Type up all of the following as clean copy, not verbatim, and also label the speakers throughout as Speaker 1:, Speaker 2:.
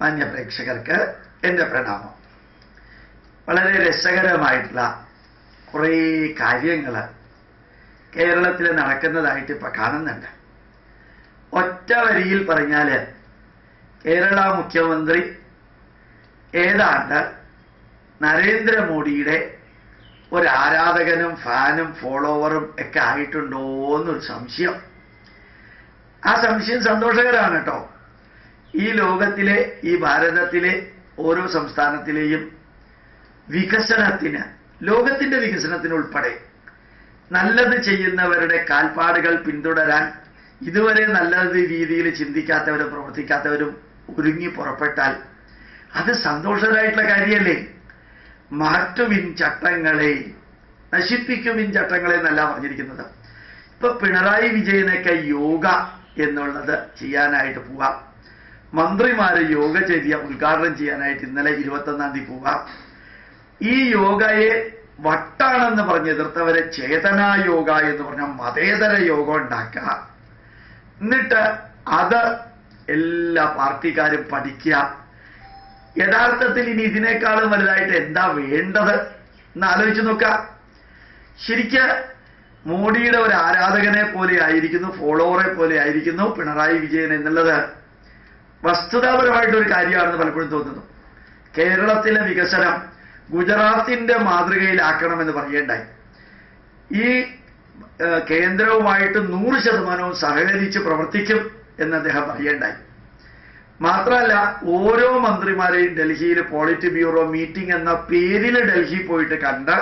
Speaker 1: മാന്യ പ്രേക്ഷകർക്ക് എൻ്റെ പ്രണാമം. വളരെ രസകരമായിട്ടുള്ള കുറേ കാര്യങ്ങൾ കേരളത്തിൽ നടക്കുന്നതായിട്ട് ഇപ്പം കാണുന്നുണ്ട്. ഒറ്റ വരിയിൽ പറഞ്ഞാൽ കേരള മുഖ്യമന്ത്രി ഏതാണ്ട് നരേന്ദ്രമോദിയുടെ ഒരു ആരാധകനും ഫാനും ഫോളോവറും ഒക്കെ ആയിട്ടുണ്ടോ എന്നൊരു സംശയം. ആ സംശയം സന്തോഷകരമാണ് കേട്ടോ. ഈ ലോകത്തിലെ, ഈ ഭാരതത്തിലെ ഓരോ സംസ്ഥാനത്തിലെയും വികസനത്തിന്, ലോകത്തിൻ്റെ വികസനത്തിന് ഉൾപ്പെടെ നല്ലത് ചെയ്യുന്നവരുടെ കാൽപ്പാടുകൾ പിന്തുടരാൻ ഇതുവരെ നല്ല രീതിയിൽ ചിന്തിക്കാത്തവരും പ്രവർത്തിക്കാത്തവരും ഒരുങ്ങി പുറപ്പെട്ടാൽ അത് സന്തോഷകരമായിട്ടുള്ള കാര്യമല്ലേ? മാറ്റുവിൻ ചട്ടങ്ങളെ, നശിപ്പിക്കുവിൻ ചട്ടങ്ങളെ എന്നല്ല പറഞ്ഞിരിക്കുന്നത്. ഇപ്പൊ പിണറായി വിജയനൊക്കെ യോഗ എന്നുള്ളത് ചെയ്യാനായിട്ട് പോവാം. മന്ത്രിമാര് യോഗചര്യ ഉദ്ഘാടനം ചെയ്യാനായിട്ട് ഇന്നലെ 21-ാം തീയതി പോവാം. ഈ യോഗയെ വട്ടാണെന്ന് പറഞ്ഞ് എതിർത്തവരെ ചേതനാ യോഗ എന്ന് പറഞ്ഞ മതേതര യോഗ ഉണ്ടാക്കുക. എന്നിട്ട് അത് എല്ലാ പാർട്ടിക്കാരും പഠിക്കുക. യഥാർത്ഥത്തിൽ ഇനി ഇതിനേക്കാളും വലുതായിട്ട് എന്താ വേണ്ടത് എന്ന് ആലോചിച്ച് നോക്കുക. ശരിക്ക് മോഡിയുടെ ഒരു ആരാധകനെ പോലെ ആയിരിക്കുന്നു, ഫോളോവറെ പോലെ ആയിരിക്കുന്നു പിണറായി വിജയൻ എന്നുള്ളത് വസ്തുതാപരമായിട്ടൊരു കാര്യമാണെന്ന് പലപ്പോഴും തോന്നുന്നു. കേരളത്തിലെ വികസനം ഗുജറാത്തിന്റെ മാതൃകയിലാക്കണമെന്ന് പറയേണ്ടായി. ഈ കേന്ദ്രവുമായിട്ട് 100% സഹകരിച്ച് പ്രവർത്തിക്കും എന്ന് അദ്ദേഹം പറയേണ്ടായി. മാത്രമല്ല, ഓരോ മന്ത്രിമാരെയും ഡൽഹിയിൽ പോളിറ്റ് ബ്യൂറോ മീറ്റിംഗ് എന്ന പേരിൽ ഡൽഹി പോയിട്ട് കണ്ട്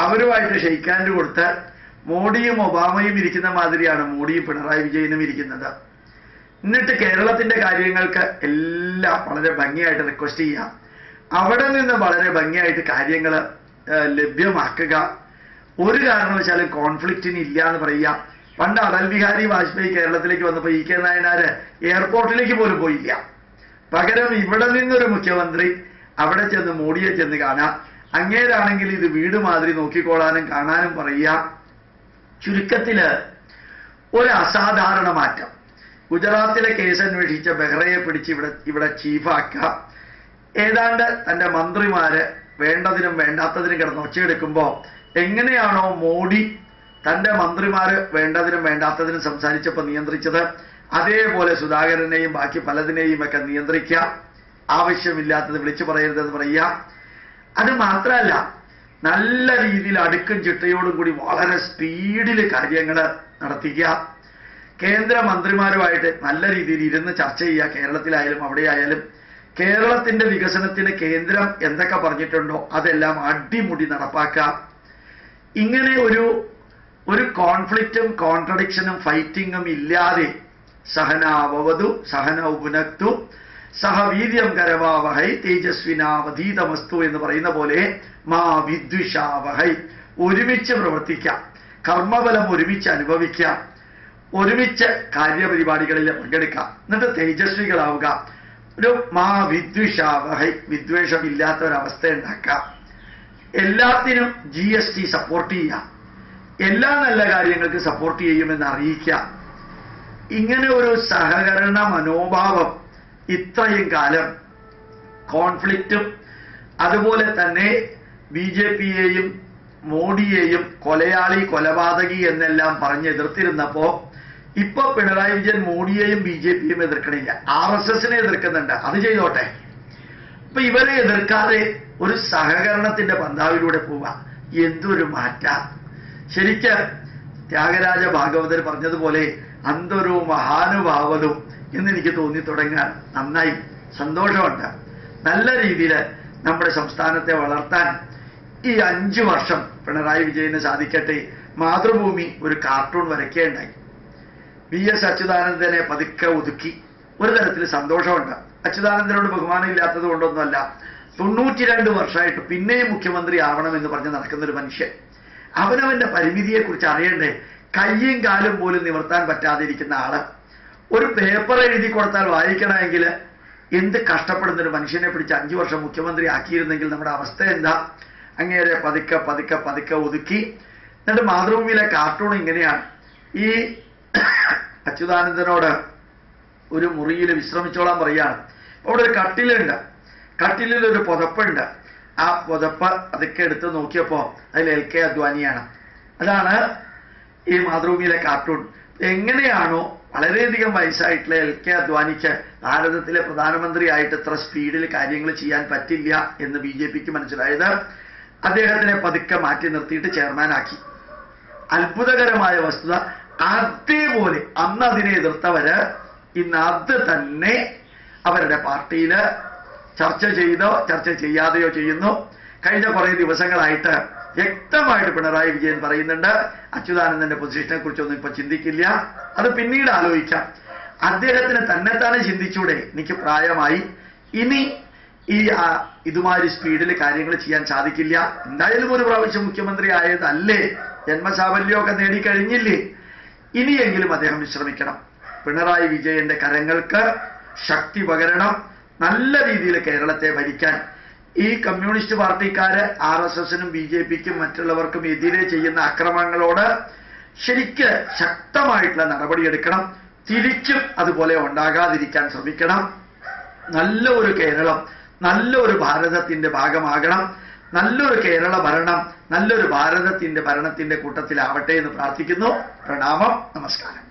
Speaker 1: അവരുമായിട്ട് ഷെയ്ക്ക് ഹാൻഡ് കൊടുത്ത് മോഡിയും ഒബാമയും ഇരിക്കുന്ന മാതിരിയാണ് മോഡിയും പിണറായി വിജയനും ഇരിക്കുന്നത്. എന്നിട്ട് കേരളത്തിന്റെ കാര്യങ്ങൾക്ക് എല്ലാം വളരെ ഭംഗിയായിട്ട് റിക്വസ്റ്റ് ചെയ്യാം, അവിടെ നിന്ന് വളരെ ഭംഗിയായിട്ട് കാര്യങ്ങൾ ലഭ്യമാക്കുക. ഒരു കാരണവശാലും കോൺഫ്ലിക്റ്റിന് ഇല്ല എന്ന് പറയുക. പണ്ട് അടൽ ബിഹാരി വാജ്പേയി കേരളത്തിലേക്ക് വന്നപ്പോൾ ഇ കെ നായനാര് എയർപോർട്ടിലേക്ക് പോലും പോയില്ല. പകരം ഇവിടെ നിന്നൊരു മുഖ്യമന്ത്രി അവിടെ ചെന്ന് മോഡിയെ ചെന്ന് കാണാം. അങ്ങേരാണെങ്കിൽ ഇത് വീട് മാതിരി നോക്കിക്കോളാനും കാണാനും പറയുക. ചുരുക്കത്തില് ഒരു അസാധാരണ മാറ്റം. ഗുജറാത്തിലെ കേസ് അന്വേഷിച്ച ബെഹ്റയെ പിടിച്ച് ഇവിടെ ചീഫാക്കുക. ഏതാണ്ട് തന്റെ മന്ത്രിമാര് വേണ്ടതിനും വേണ്ടാത്തതിനും കിടന്ന് ഒച്ചയെടുക്കുമ്പോൾ എങ്ങനെയാണോ മോഡി തന്റെ മന്ത്രിമാര് വേണ്ടതിനും വേണ്ടാത്തതിനും സംസാരിച്ചപ്പോൾ നിയന്ത്രിച്ചത്, അതേപോലെ സുധാകരനെയും ബാക്കി പലതിനെയും ഒക്കെ നിയന്ത്രിക്കുക. ആവശ്യമില്ലാത്തത് വിളിച്ചു പറയരുതെന്ന് പറയുക. അത് മാത്രമല്ല, നല്ല രീതിയിൽ അടുക്കും ചിട്ടയോടും കൂടി വളരെ സ്പീഡിൽ കാര്യങ്ങൾ നടത്തിക്കുക. കേന്ദ്രമന്ത്രിമാരുമായിട്ട് നല്ല രീതിയിൽ ഇരുന്ന് ചർച്ച ചെയ്യുക. കേരളത്തിലായാലും അവിടെയായാലും കേരളത്തിന്റെ വികസനത്തിന് കേന്ദ്രം എന്തൊക്കെ പറഞ്ഞിട്ടുണ്ടോ അതെല്ലാം അടിമുടി നടപ്പാക്കുക. ഇങ്ങനെ ഒരു കോൺഫ്ലിക്റ്റും കോൺട്രഡിക്ഷനും ഫൈറ്റിങ്ങും ഇല്ലാതെ സഹനാവവതു സഹനൗ പുനക്തു സഹവീര്യം കരവാവഹൈ തേജസ്വിനാവധീതമസ്തു എന്ന് പറയുന്ന പോലെ മാ വിദ്വിഷാവഹൈ, ഒരുമിച്ച് പ്രവർത്തിക്കാം, കർമ്മബലം ഒരുമിച്ച് അനുഭവിക്കാം, ഒരുമിച്ച് കാര്യപരിപാടികളിൽ പങ്കെടുക്കാം, എന്നിട്ട് തേജസ്വികളാവുക. ഒരു മാ വിദ്വിഷാവഹൈ, വിദ്വേഷമില്ലാത്ത ഒരവസ്ഥ ഉണ്ടാക്കാം. എല്ലാത്തിനും GST സപ്പോർട്ട് ചെയ്യാം, എല്ലാ നല്ല കാര്യങ്ങൾക്ക് സപ്പോർട്ട് ചെയ്യുമെന്ന് അറിയിക്കാം. ഇങ്ങനെ ഒരു സഹകരണ മനോഭാവം ഇത്രയും കാലം കോൺഫ്ലിക്റ്റും അതുപോലെ തന്നെ BJPയെയും മോഡിയെയും കൊലയാളി കൊലപാതകി എന്നെല്ലാം പറഞ്ഞ് എതിർത്തിരുന്നപ്പോ ഇപ്പൊ പിണറായി വിജയൻ മോഡിയെയും BJPയും എതിർക്കണില്ല, RSSനെ എതിർക്കുന്നുണ്ട്. അത് ചെയ്തോട്ടെ. ഇപ്പൊ ഇവരെ എതിർക്കാതെ ഒരു സഹകരണത്തിന്റെ പന്താവിലൂടെ പോവാ. എന്തൊരു മാറ്റ! ശരിക്ക് ത്യാഗരാജ ഭാഗവതർ പറഞ്ഞതുപോലെ അന്തരോ മഹാനുഭാവതും എന്നെനിക്ക് തോന്നി തുടങ്ങാൻ നന്നായി സന്തോഷമുണ്ട്. നല്ല രീതിയിൽ നമ്മുടെ സംസ്ഥാനത്തെ വളർത്താൻ ഈ 5 വർഷം പിണറായി വിജയന് സാധിക്കട്ടെ. മാതൃഭൂമി ഒരു കാർട്ടൂൺ വരയ്ക്കേണ്ടായി. VS അച്യുതാനന്ദനെ പതുക്കെ ഒതുക്കി. ഒരു തരത്തിൽ സന്തോഷമുണ്ട്. അച്യുതാനന്ദനോട് ബഹുമാനം ഇല്ലാത്തത് കൊണ്ടൊന്നുമല്ല, 92 വർഷമായിട്ട് പിന്നെയും മുഖ്യമന്ത്രി ആവണമെന്ന് പറഞ്ഞ് നടക്കുന്നൊരു മനുഷ്യൻ. അവനവന്റെ പരിമിതിയെക്കുറിച്ച് അറിയണ്ടേ? കയ്യും കാലും പോലും നിവർത്താൻ പറ്റാതിരിക്കുന്ന ആള് ഒരു പേപ്പർ എഴുതി കൊടുത്താൽ വായിക്കണമെങ്കിൽ എന്ത് കഷ്ടപ്പെടുന്നൊരു മനുഷ്യനെ പിടിച്ച് 5 വർഷം മുഖ്യമന്ത്രി ആക്കിയിരുന്നെങ്കിൽ നമ്മുടെ അവസ്ഥ എന്താ? അങ്ങേരെ പതുക്കെ പതുക്കെ പതുക്കെ ഒതുക്കി. എന്നിട്ട് മാതൃഭൂമിയിലെ കാർട്ടൂൺ ഇങ്ങനെയാണ്. ഈ അച്യുതാനന്ദനോട് ഒരു മുറിയിൽ വിശ്രമിച്ചോളാൻ പറയാണ്. അവിടെ ഒരു കട്ടിലുണ്ട്, കട്ടിലൊരു പുതപ്പുണ്ട്. ആ പുതപ്പ് അതൊക്കെ എടുത്ത് നോക്കിയപ്പോ അതിൽ LK അദ്വാനിയാണ്. അതാണ് ഈ മാതൃഭൂമിയിലെ കാർട്ടൂൺ. എങ്ങനെയാണോ വളരെയധികം വയസ്സായിട്ടുള്ള LK അദ്വാനിക്ക് ഭാരതത്തിലെ പ്രധാനമന്ത്രിയായിട്ട് ഇത്ര സ്പീഡിൽ കാര്യങ്ങൾ ചെയ്യാൻ പറ്റില്ല എന്ന് BJPക്ക് മനസ്സിലായത്, അദ്ദേഹത്തിനെ പതുക്കെ മാറ്റി നിർത്തിയിട്ട് ചെയർമാനാക്കി. അത്ഭുതകരമായ വസ്തുത, അതേപോലെ അന്ന് അതിനെ എതിർത്തവര് ഇന്ന് അത് തന്നെ അവരുടെ പാർട്ടിയിൽ ചർച്ച ചെയ്തോ ചർച്ച ചെയ്യാതെയോ ചെയ്യുന്നു. കഴിഞ്ഞ കുറേ ദിവസങ്ങളായിട്ട് വ്യക്തമായിട്ട് പിണറായി വിജയൻ പറയുന്നുണ്ട്, അച്യുതാനന്ദന്റെ പൊസിഷനെ കുറിച്ചൊന്നും ഇപ്പൊ ചിന്തിക്കില്ല, അത് പിന്നീട് ആലോചിക്കാം. അദ്ദേഹത്തിന് തന്നെത്താനെ ചിന്തിച്ചൂടെ, എനിക്ക് പ്രായമായി, ഇനി ഈ ഇതുമാതിരി സ്പീഡിൽ കാര്യങ്ങൾ ചെയ്യാൻ സാധിക്കില്ല, എന്തായാലും ഒരു പ്രാവശ്യം മുഖ്യമന്ത്രി ആയതല്ലേ, ജന്മസാഫല്യമൊക്കെ നേടിക്കഴിഞ്ഞില്ലേ, ഇനിയെങ്കിലും അദ്ദേഹം വിശ്രമിക്കണം. പിണറായി വിജയന്റെ കരങ്ങൾക്ക് ശക്തി പകരണം, നല്ല രീതിയിൽ കേരളത്തെ ഭരിക്കാൻ. ഈ കമ്മ്യൂണിസ്റ്റ് പാർട്ടിക്കാര് RSSനും BJPക്കും മറ്റുള്ളവർക്കും എതിരെ ചെയ്യുന്ന അക്രമങ്ങളോട് ശരിക്ക് ശക്തമായിട്ടുള്ള നടപടിയെടുക്കണം. തിരിച്ചും അതുപോലെ ഉണ്ടാകാതിരിക്കാൻ ശ്രമിക്കണം. നല്ല ഒരു കേരളം, നല്ലൊരു ഭാരതത്തിന്റെ ഭാഗമാകണം. നല്ലൊരു കേരള ഭരണം നല്ലൊരു ഭാരതത്തിന്റെ ഭരണത്തിന്റെ കൂട്ടത്തിലാവട്ടെ എന്ന് പ്രാർത്ഥിക്കുന്നു. പ്രണാമം, നമസ്കാരം.